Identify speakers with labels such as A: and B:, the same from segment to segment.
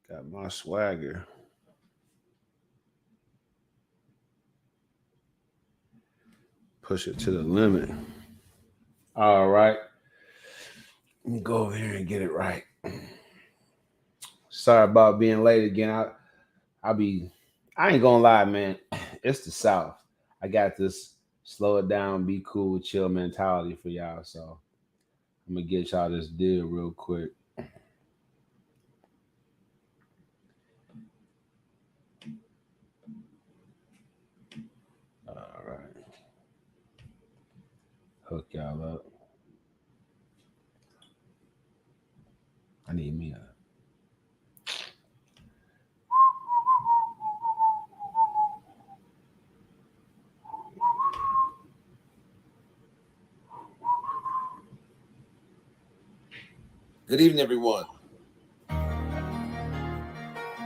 A: Got my swagger. Push it to the limit. All right. Let me go over here and get it right. Sorry about being late again. I ain't gonna lie, man. It's the South. I got this slow it down, be cool, chill mentality for y'all. So I'm gonna get y'all this deal real quick. All right. Hook y'all up. I need me a
B: Good evening, everyone.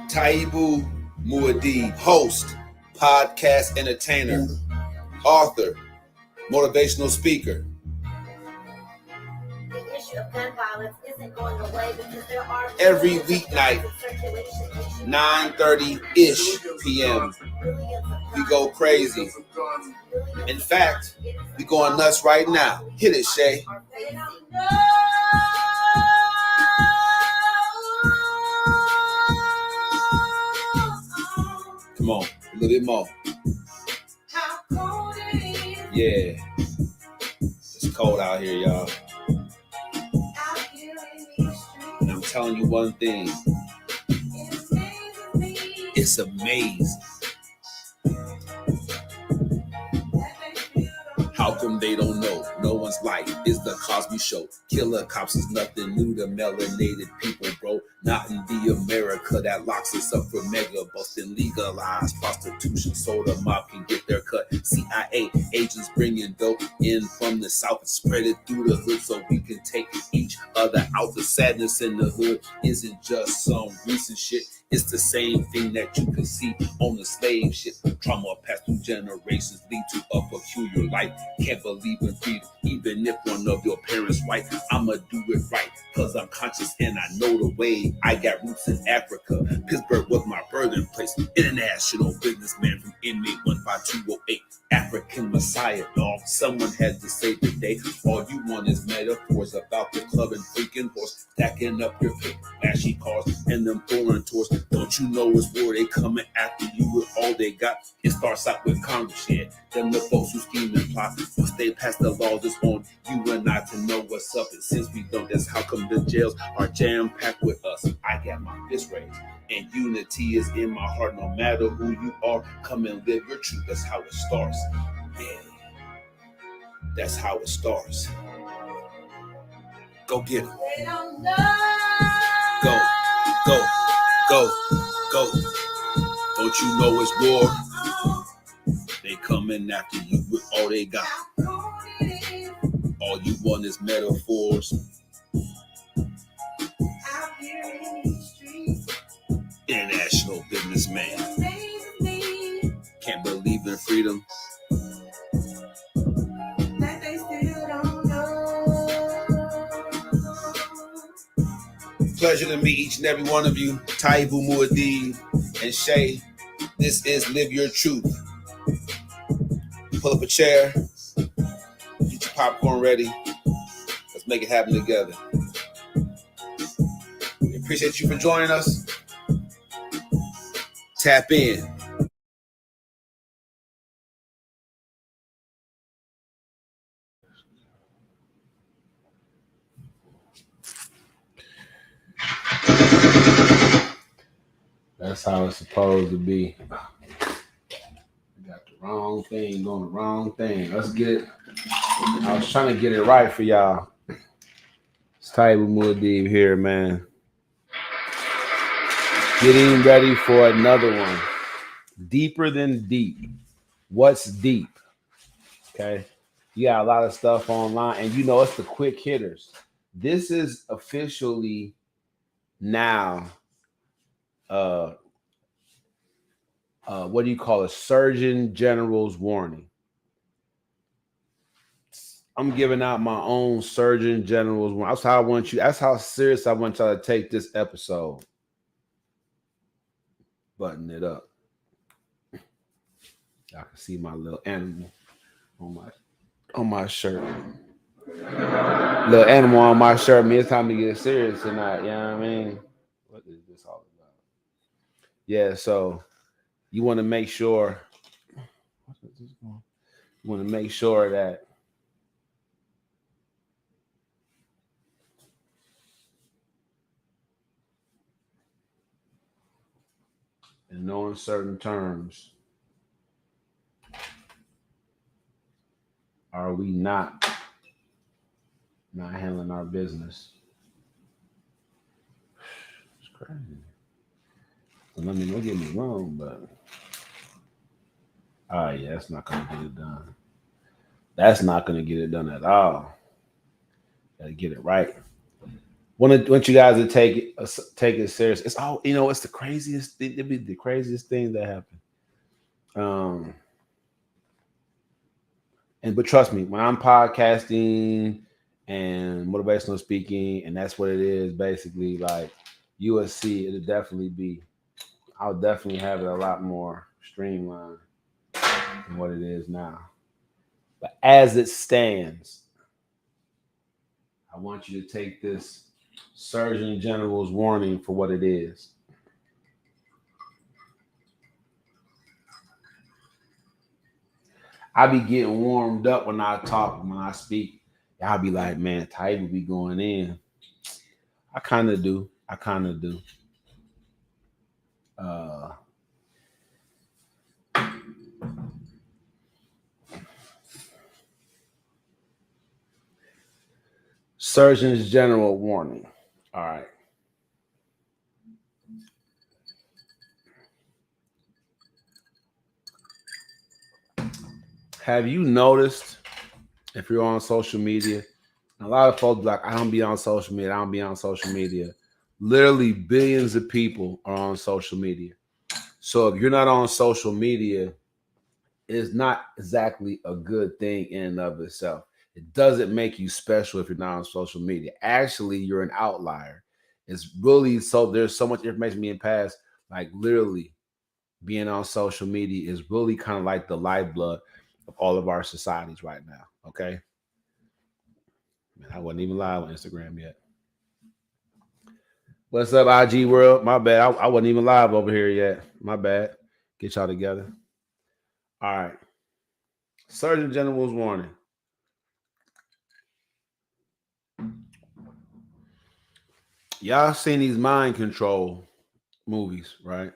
B: Taibu Muad'Dib, host, podcast entertainer, author, motivational speaker.
C: The issue of gun violence isn't going away because there are
B: every weeknight, 9:30-ish p.m. We go crazy. In fact, we going nuts right now. Hit it, Shay. Come on, a little bit more. Yeah. It's cold out here, y'all. And I'm telling you one thing. It's amazing. How come they don't know? No one's life is the Cosby Show. Killer cops is nothing new to melanated people, bro. Not in the America that locks us up for mega busting, legalized prostitution so the mob can get their cut. CIA agents bringing dope in from the south and spread it through the hood so we can take each other out. The sadness in the hood isn't just some recent shit. It's the same thing that you can see on the slave ship. Trauma passed through generations lead to a peculiar life. Can't believe in freedom, even if one of your parents white. I'ma do it right, cause I'm conscious and I know the way. I got roots in Africa. Pittsburgh was my birthplace. International businessman from inmate 15208. African Messiah, dog. Someone had to save the day. All you want is metaphors about the club and freaking horse. Stacking up your paper, flashy cars, and them foreign tours. Don't you know it's war? They coming after you with all they got. It starts out with Congress, yeah. Them the folks who scheme and plot. Once they pass the laws, it's on you and I to know what's up. And since we don't, that's how come the jails are jam-packed with us. I got my fist raised. And unity is in my heart. No matter who you are, come and live your truth. That's how it starts. Yeah. That's how it starts. Go get them. Go, go, go, go. Don't you know it's war? They coming after you with all they got. All you want is metaphors. International businessman. Can't believe in freedom. Pleasure to meet each and every one of you. Taibu Muad'Dib and Shay. This is Live Your Truth. Pull up a chair. Get your popcorn ready. Let's make it happen together. We appreciate you for joining us. Tap in.
A: That's how it's supposed to be. Got the wrong thing doing the wrong thing. Let's get it. I was trying to get it right for y'all. It's Taibu Muad'Dib here, man. Getting ready for another one. Deeper than deep. What's deep? Okay. You got a lot of stuff online, and you know it's the quick hitters. This is officially now what do you call a Surgeon General's warning? I'm giving out my own Surgeon General's warning. That's how I want you. That's how serious I want y'all to take this episode. button it up. Y'all can see my little animal on my shirt. Little animal on my shirt. Me, it's time to get serious tonight. You know what I mean? What is this all about? Yeah, so you want to make sure. You want to make sure that in no uncertain terms, are we not handling our business? It's crazy. So let me don't get me wrong, but yeah, that's not gonna get it done. That's not gonna get it done at all. Gotta get it right. Want you guys to take it serious. It's all it's the craziest thing. It'd be the craziest thing that happen. Um, but trust me, when I'm podcasting and motivational speaking, and that's what it is, basically, like USC, it'll definitely be. I'll definitely have it a lot more streamlined than what it is now. But as it stands, I want you to take this Surgeon General's warning for what it is. I be getting warmed up when I talk, when I speak. Y'all be like, man, Taibu be going in. I kind of do. I kind of do. Uh, Surgeon's General warning. All right. Have you noticed if you're on social media, a lot of folks be like, I don't be on social media. I don't be on social media. Literally billions of people are on social media. So if you're not on social media, it's not exactly a good thing in and of itself. It doesn't make you special if you're not on social media. Actually, you're an outlier. It's really so there's so much information being passed, like literally being on social media is really kind of like the lifeblood of all of our societies right now. Okay. Man, I wasn't even live on Instagram yet. What's up, IG world? My bad. I wasn't even live over here yet. My bad. Get y'all together. All right. Surgeon General's warning. Y'all seen these mind control movies, right?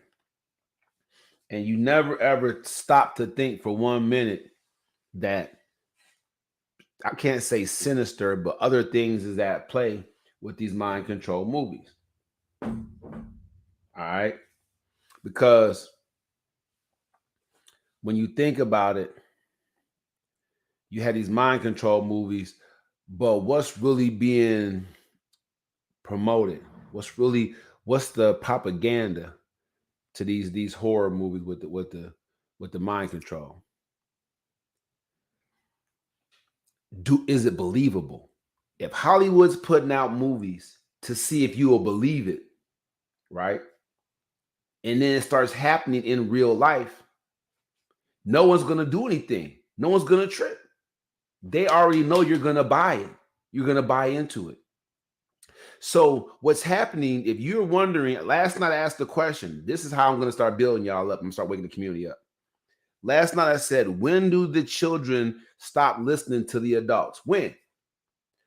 A: And you never ever stop to think for 1 minute that I can't say sinister, but other things is at play with these mind control movies. All right. Because when you think about it, you had these mind control movies, but what's really being promoted? What's the propaganda to these horror movies with the mind control? Is it believable? If Hollywood's putting out movies to see if you will believe it, right? And then it starts happening in real life, no one's gonna do anything. No one's gonna trip. They already know you're gonna buy it. You're gonna buy into it. So what's happening, if you're wondering, last night I asked the question, this is how I'm gonna start building y'all up. I'm gonna start waking the community up. Last night I said, when do the children stop listening to the adults? When?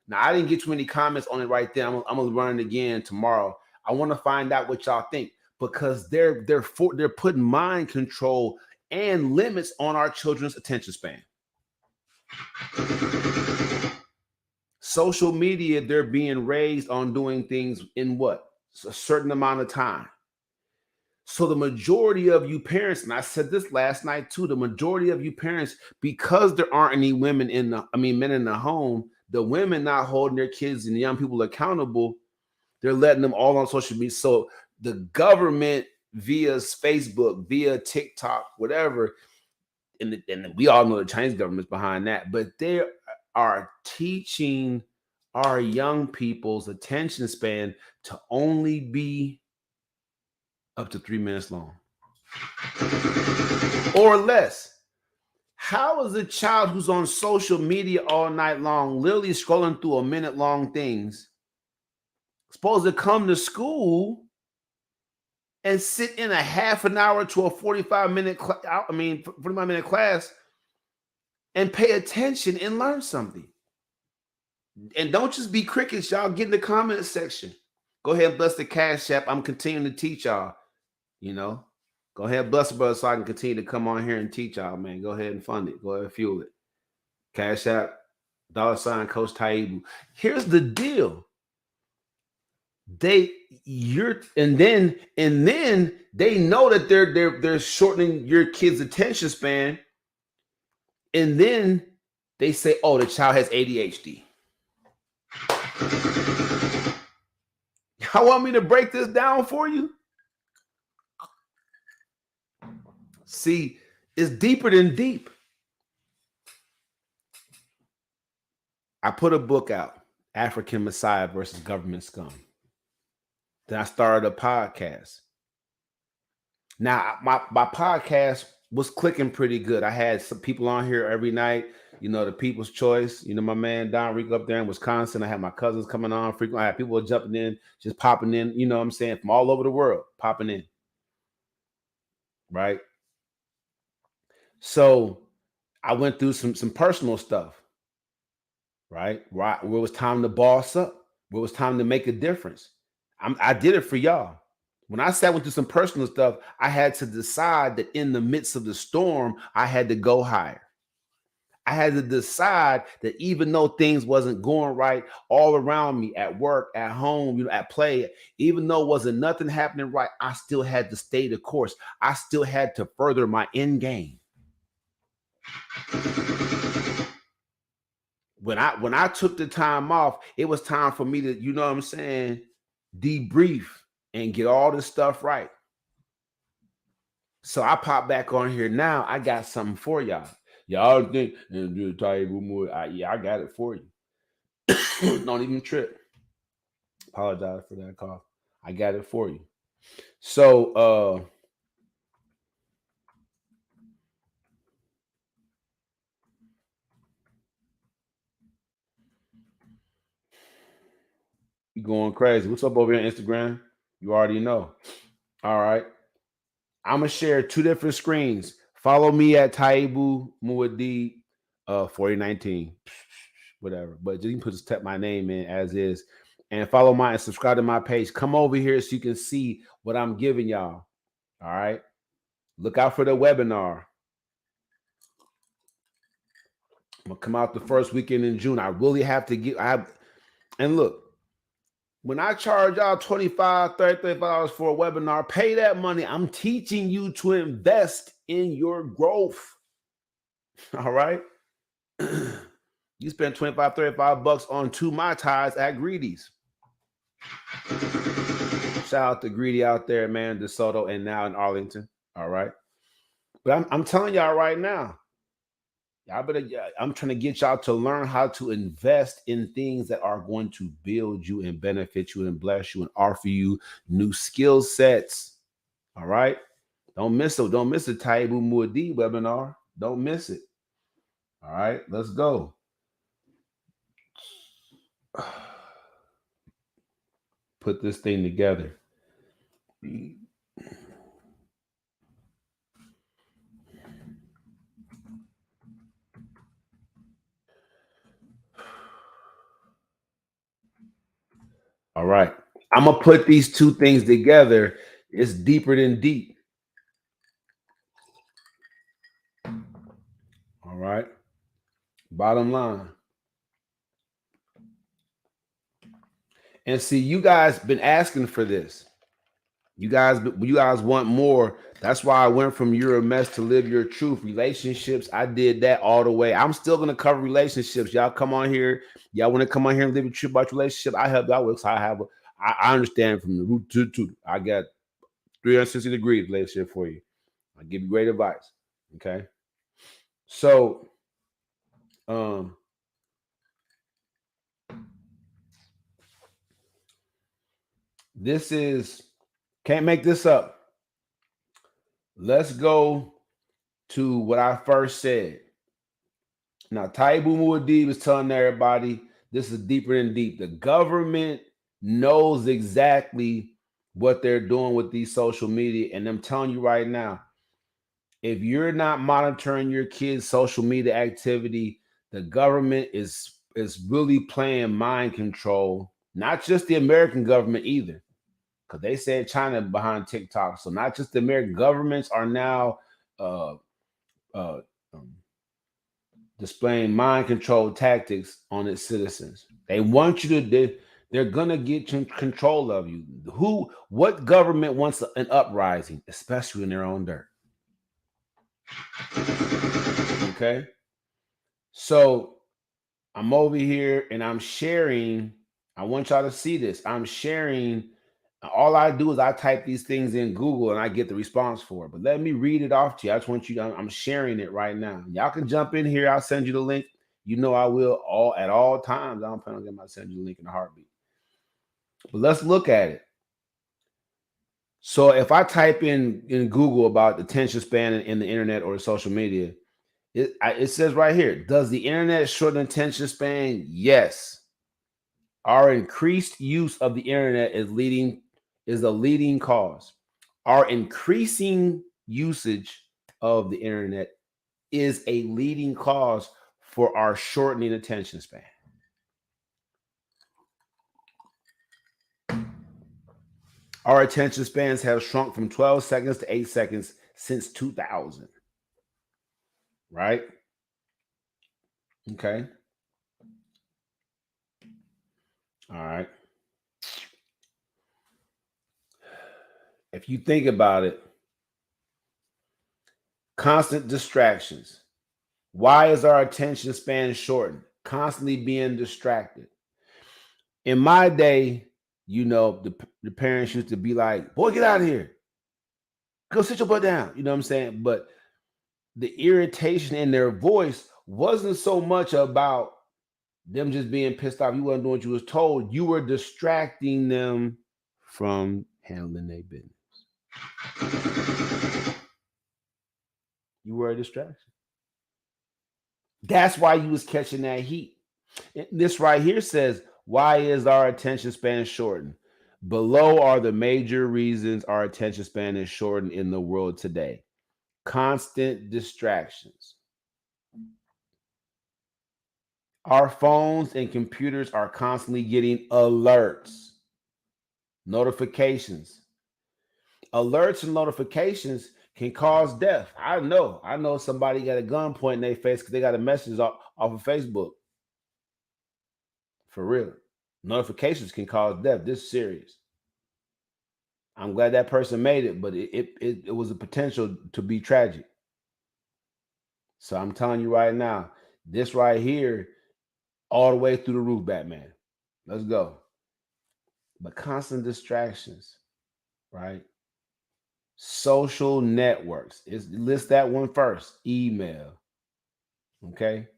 A: Now I didn't get too many comments on it right there. I'm gonna run it again tomorrow. I want to find out what y'all think because they're putting mind control and limits on our children's attention span. Social media, they're being raised on doing things in what? A certain amount of time. So the majority of you parents, and I said this last night too, the majority of you parents, because there aren't any men in the home, the women not holding their kids and the young people accountable, they're letting them all on social media. So the government via Facebook, via TikTok, whatever, and we all know the Chinese government's behind that, but they are teaching our young people's attention span to only be up to 3 minutes long. or less. How is a child who's on social media all night long, literally scrolling through a minute-long things, supposed to come to school and sit in a half an hour to a 45-minute 45-minute class and pay attention and learn something? And don't just be crickets, y'all. Get in the comment section. Go ahead and bless the Cash App. I'm continuing to teach y'all. You know, go ahead and bless the brother so I can continue to come on here and teach y'all, man. Go ahead and fund it. Go ahead and fuel it. Cash App, $ Coach Taibu. Here's the deal. Then they know that they're shortening your kid's attention span, and then they say, oh, the child has ADHD. Y'all want me to break this down for you? See, it's deeper than deep. I put a book out, African Messiah versus Government Scum. Then I started a podcast. Now, my podcast was clicking pretty good. I had some people on here every night, the People's Choice. My man Don Rico up there in Wisconsin. I had my cousins coming on frequently. I had people jumping in, just popping in, what I'm saying, from all over the world, popping in. Right? So I went through some personal stuff, right? Where it was time to boss up, where it was time to make a difference. I did it for y'all. When I went through some personal stuff, I had to decide that in the midst of the storm, I had to go higher. I had to decide that even though things wasn't going right all around me, at work, at home, at play, even though wasn't nothing happening right, I still had to stay the course. I still had to further my end game. When I took the time off, it was time for me to, debrief and get all this stuff right. So I pop back on here now. I got something for y'all. Y'all think, I got it for you. Don't even trip. Apologize for that cough. I got it for you. So you going crazy. What's up over here on Instagram? You already know. All right. I'm gonna share two different screens. Follow me at Taibu Muad'Dib 4019. Whatever. But you can put my name in as is. And follow and subscribe to my page. Come over here so you can see what I'm giving y'all. All right. Look out for the webinar. I'm gonna come out the first weekend in June. I really have to and look, when I charge y'all $25, $35 for a webinar, pay that money. I'm teaching you to invest in your growth. All right. You spend $25, $35 on 2 Mai Tais at Greedy's. Shout out to Greedy out there, man, DeSoto, and now in Arlington. All right. But I'm telling y'all right now, I'm trying to get y'all to learn how to invest in things that are going to build you and benefit you and bless you and offer you new skill sets. All right. Don't miss it. Don't miss the Taibu Muad'Dib webinar. Don't miss it. All right. Let's go. Put this thing together. All right. I'm going to put these two things together. It's deeper than deep. All right. Bottom line. And see, you guys been asking for this. You guys want more. That's why I went from You're a Mess to Live Your Truth. Relationships, I did that all the way. I'm still going to cover relationships. Y'all come on here. Y'all want to come on here and live your truth about relationship? I help y'all with. So I understand from the root to. I got 360 degrees relationship for you. I give you great advice. Okay. So, this is, can't make this up. Let's go to what I first said. Now, Taibu Muad'Dib is telling everybody this is deeper than deep. The government knows exactly what they're doing with these social media. And I'm telling you right now, if you're not monitoring your kids' social media activity, the government is really playing mind control. Not just the American government either, because they said China behind TikTok. So not just the American governments are now uh, uh, um, displaying mind control tactics on its citizens. They want you to. They're gonna get control of you. What government wants an uprising, especially in their own dirt? Okay, so I'm over here and I'm sharing. I want y'all to see this. I'm sharing. All I do is I type these things in Google and I get the response for it. But let me read it off to you. I just want you to, I'm sharing it right now. Y'all can jump in here. I'll send you the link. You know I will at all times. I don't plan on getting my send you the link in a heartbeat. But let's look at it. So if I type in Google about attention span in the internet or social media, it says right here, does the internet shorten attention span? Yes. Our increased use of the internet is a leading cause. Our increasing usage of the internet is a leading cause for our shortening attention span. Our attention spans have shrunk from 12 seconds to 8 seconds since 2000. Right? Okay. All right. If you think about it, constant distractions. Why is our attention span shortened? Constantly being distracted. In my day, the parents used to be like, boy, get out of here. Go sit your butt down. You know what I'm saying? But the irritation in their voice wasn't so much about them just being pissed off. You wasn't doing what you was told. You were distracting them from handling their business. You were a distraction. That's why you was catching that heat. This right here says, why is our attention span shortened? Below are the major reasons our attention span is shortened in the world today. Constant distractions. Our phones and computers are constantly getting alerts, notifications. Alerts and notifications can cause death. I know somebody got a gun pointing in their face because they got a message off of Facebook. For real. Notifications can cause death. This is serious. I'm glad that person made it, but it was a potential to be tragic. So I'm telling you right now, this right here, all the way through the roof, Batman. Let's go. But constant distractions, right? Social networks. List that one first. Email. Okay.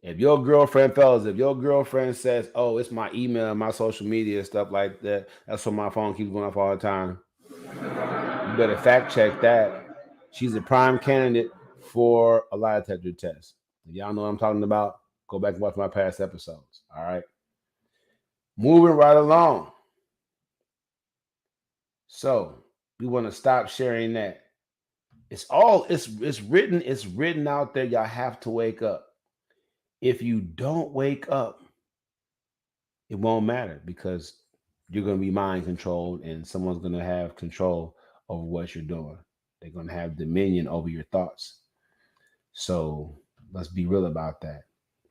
A: If your girlfriend, fellas, if your girlfriend says, oh, it's my email and my social media, stuff like that, that's why my phone keeps going off all the time. You better fact check that. She's a prime candidate for a lie detector test. If y'all know what I'm talking about, go back and watch my past episodes. All right. Moving right along. So we want to stop sharing that. It's written out there. Y'all have to wake up. If you don't wake up, it won't matter because you're going to be mind controlled and someone's going to have control over what you're doing. They're going to have dominion over your thoughts. So let's be real about that.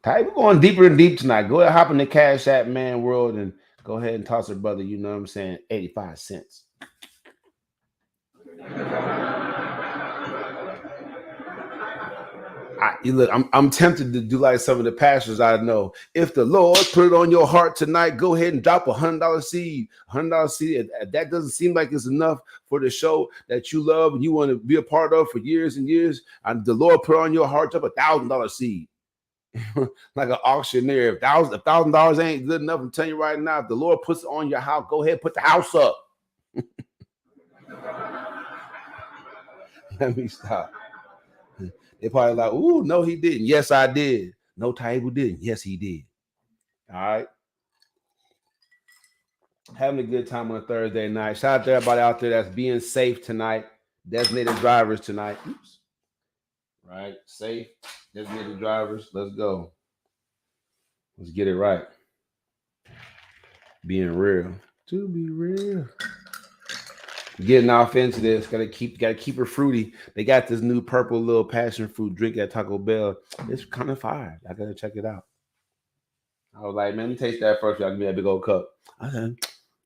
A: Ty, we're going deeper and deep tonight. Go ahead, hop in the Cash App Man world and go ahead and toss her brother, you know what I'm saying, 85 cents. I'm tempted to do like some of the pastors I know. If the Lord put it on your heart tonight, go ahead and drop $100 seed. $100 seed. That doesn't seem like it's enough for the show that you love and you want to be a part of for years and years. And the Lord put on your heart, drop $1,000 seed. Like an auctioneer. If $1,000 ain't good enough, I'm telling you right now, if the Lord puts it on your house, go ahead, put the house up. Let me stop. They probably like, ooh, no, he didn't. Yes, I did. No, Taibu didn't. Yes, he did. All right. Having a good time on a Thursday night. Shout out to everybody out there that's being safe tonight. Designated drivers tonight. Oops. Right. Safe. Designated drivers. Let's go. Let's get it right. Being real. To be real. Getting off into this. Gotta keep it fruity. They got this new purple little passion fruit drink at Taco Bell. It's kind of fire. I gotta check it out. I was like, man, let me taste that first. Y'all give me that big old cup. I said,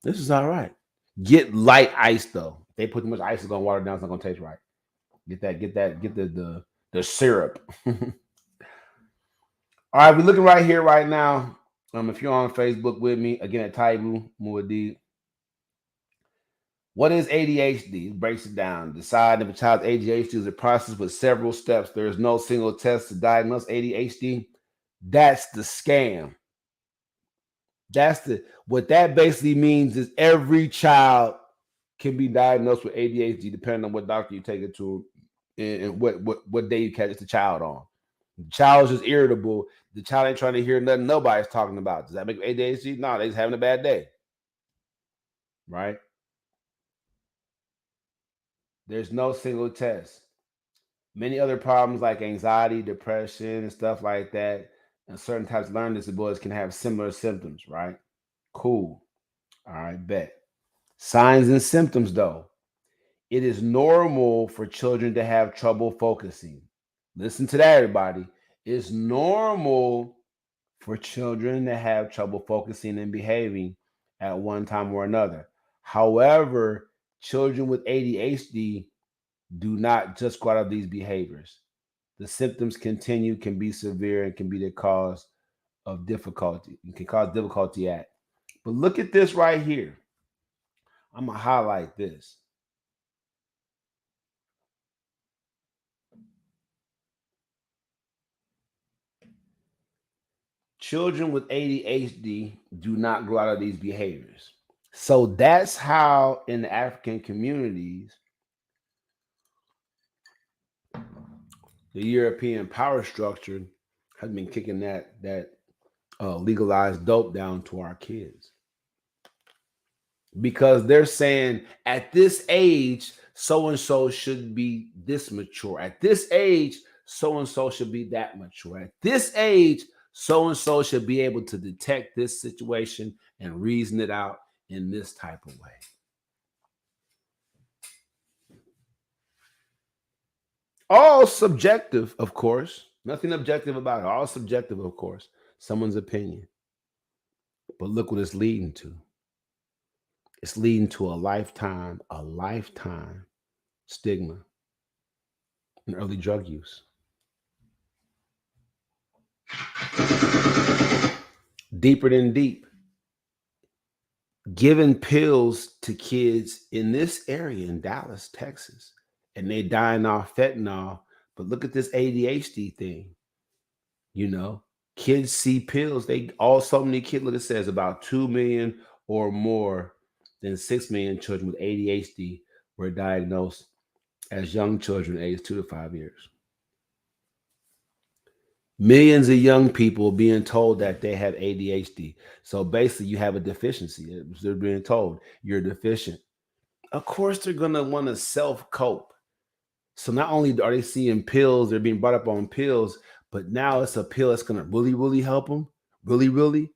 A: this is all right. Get light ice though. If they put too much ice, it's gonna water down. It's not gonna taste right. Get the syrup. All right, we're looking right here right now. If you're on Facebook with me again at Taibu Muad'Dib. What is ADHD? It breaks it down. Decide if a child's ADHD is a process with several steps. There is no single test to diagnose ADHD. That's the scam. What that basically means is every child can be diagnosed with ADHD depending on what doctor you take it to and what day you catch the child on. The child is just irritable. The child ain't trying to hear nothing nobody's talking about. Does that make ADHD? No, they're just having a bad day. Right? There's no single test. Many other problems like anxiety, depression, and stuff like that, and certain types of learning disabilities can have similar symptoms, right? Cool. All right, bet. Signs and symptoms, though. It is normal for children to have trouble focusing. Listen to that, everybody. It's normal for children to have trouble focusing and behaving at one time or another. However, children with ADHD do not just go out of these behaviors. The symptoms continue, can be severe, and can be the cause of difficulty. It can cause difficulty at. But look at this right here. I'm going to highlight this. Children with ADHD do not grow out of these behaviors. So that's how in the African communities, the European power structure has been kicking that legalized dope down to our kids. Because they're saying at this age, so and so should be this mature. At this age, so and so should be that mature. At this age, so and so should be able to detect this situation and reason it out in this type of way. All subjective, of course. Nothing objective about it. All subjective, of course. Someone's opinion. But look what it's leading to. It's leading to a lifetime stigma and early drug use. Deeper than deep. Giving pills to kids in this area in Dallas, Texas, and they dying off fentanyl. But look at this ADHD thing. You know, kids see pills. So many kids, look, it says about 2 million or more than 6 million children with ADHD were diagnosed as young children aged 2 to 5 years. Millions of young people being told that they have ADHD. So basically, you have a deficiency. They're being told you're deficient. Of course, they're going to want to self cope. So not only are they seeing pills, they're being brought up on pills, but now it's a pill that's going to really, really help them. Really, really.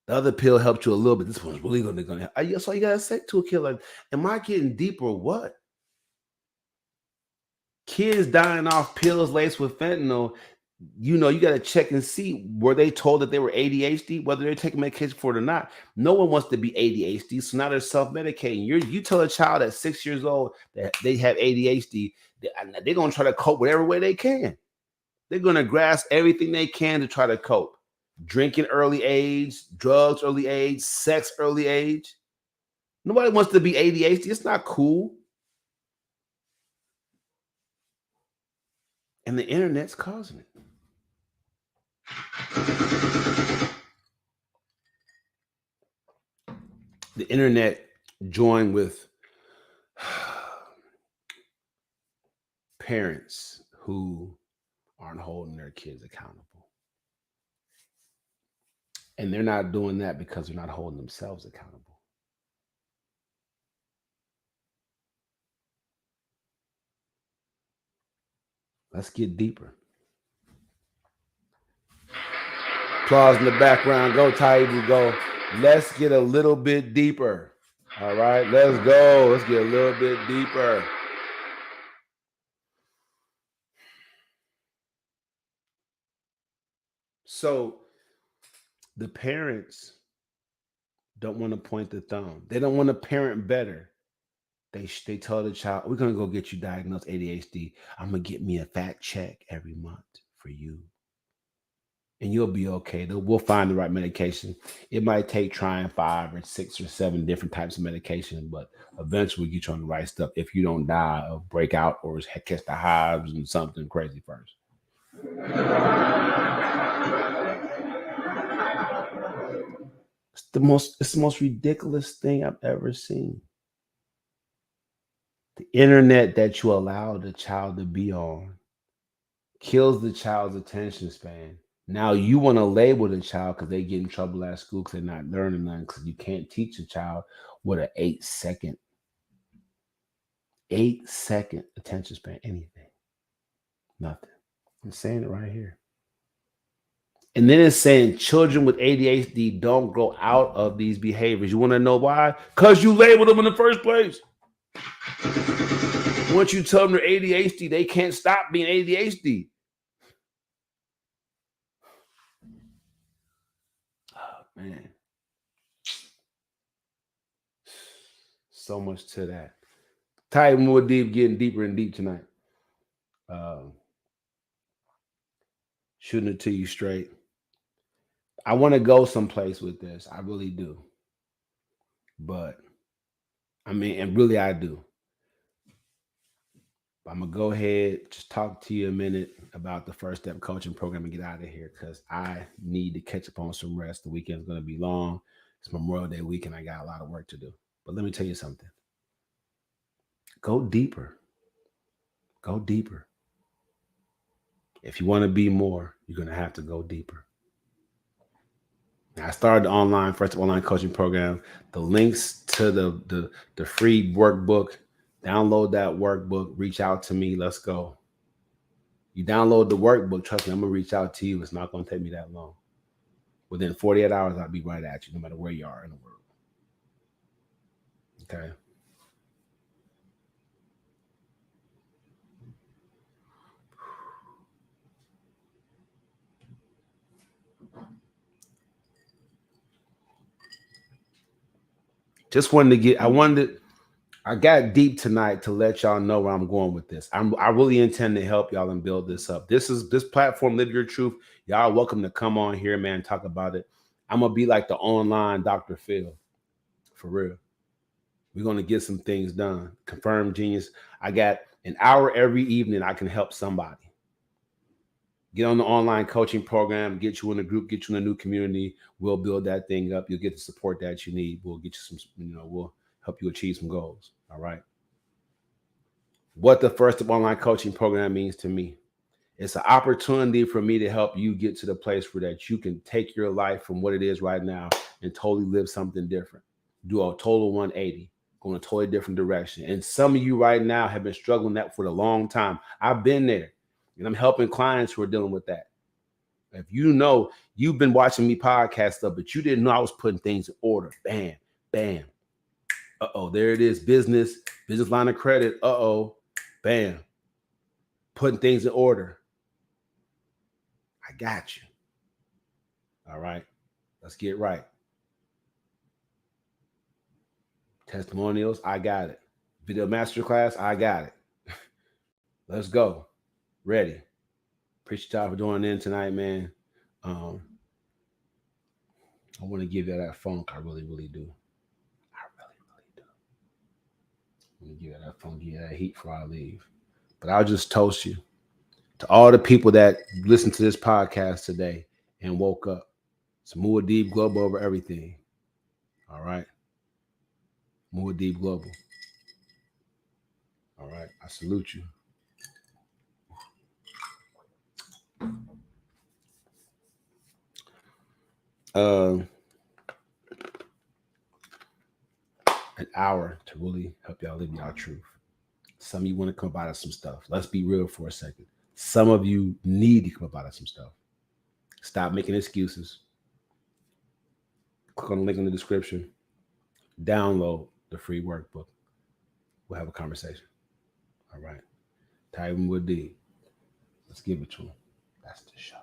A: The other pill helped you a little bit. This one's really going to help. So you got to say to a kid, like, am I getting deep or what? Kids dying off pills laced with fentanyl. You got to check and see, were they told that they were ADHD, whether they're taking medication for it or not. No one wants to be ADHD, so now they're self-medicating. You tell a child at 6 years old that they have ADHD, they're going to try to cope whatever way they can. They're going to grasp everything they can to try to cope. Drinking early age, drugs early age, sex early age. Nobody wants to be ADHD. It's not cool. And the internet's causing it. The internet joined with parents who aren't holding their kids accountable. And they're not doing that because they're not holding themselves accountable. Let's get deeper. Applause in the background. Go, Taibu, go. Let's get a little bit deeper. All right, let's go. Let's get a little bit deeper. So the parents don't want to point the thumb. They don't want to parent better. They tell the child, we're gonna go get you diagnosed ADHD. I'm gonna get me a fat check every month for you. And you'll be okay. We'll find the right medication. It might take trying 5 or 6 or 7 different types of medication, but eventually we get you on the right stuff if you don't die or break out or catch the hives and something crazy first. It's the most ridiculous thing I've ever seen. The internet that you allow the child to be on kills the child's attention span. Now you want to label the child because they get in trouble at school because they're not learning nothing, because you can't teach a child what an 8-second attention span, anything. Nothing. I'm saying it right here. And then it's saying children with ADHD don't grow out of these behaviors. You want to know why? Because you labeled them in the first place. Once you tell them they're ADHD, they can't stop being ADHD. Oh, man. So much to that. Tight, more deep, getting deeper and deep tonight. Shooting it to you straight. I want to go someplace with this. I really do. But, I mean, and really I do. I'm going to go ahead, just talk to you a minute about the First Step Coaching Program and get out of here because I need to catch up on some rest. The weekend's going to be long. It's Memorial Day weekend. I got a lot of work to do. But let me tell you something. Go deeper. Go deeper. If you want to be more, you're going to have to go deeper. Now, I started the First Step Online Coaching Program. The links to the free workbook. Download that workbook. Reach out to me. Let's go. You download the workbook. Trust me, I'm going to reach out to you. It's not going to take me that long. Within 48 hours, I'll be right at you, no matter where you are in the world. Okay? Just wanted to get, I got deep tonight to let y'all know where I'm going with this. I really intend to help y'all and build this up. This platform, Live Your Truth. Y'all are welcome to come on here, man, talk about it. I'm going to be like the online Dr. Phil. For real. We're going to get some things done. Confirmed genius. I got an hour every evening I can help somebody. Get on the online coaching program, get you in a group, get you in a new community. We'll build that thing up. You'll get the support that you need. We'll get you some, we'll help you achieve some goals. All right. What the First Step Online Coaching Program means to me. It's an opportunity for me to help you get to the place where that you can take your life from what it is right now and totally live something different. Do a total 180, go in a totally different direction. And some of you right now have been struggling that for a long time. I've been there, and I'm helping clients who are dealing with that. If you know you've been watching me podcast stuff, but you didn't know I was putting things in order. Bam, bam. Uh-oh, there it is. Business line of credit. Uh-oh, bam. Putting things in order. I got you. All right. Let's get right. Testimonials, I got it. Video masterclass, I got it. Let's go. Ready. Appreciate y'all for joining in tonight, man. I want to give you that funk. I really, really do. I really, really do. I'm going to give you that funk, give you that heat before I leave. But I'll just toast you to all the people that listened to this podcast today and woke up. It's Muad'Dib Global over everything. All right. Muad'Dib Global. All right. I salute you. an hour to really help y'all live y'all truth. Some of you want to come up out of some stuff. Let's be real for a second. Some of you need to come up out of some stuff. Stop making excuses. Click on the link in the description. Download the free workbook. We'll have a conversation. All right. Taibu with D. Let's give it to him. That's the show.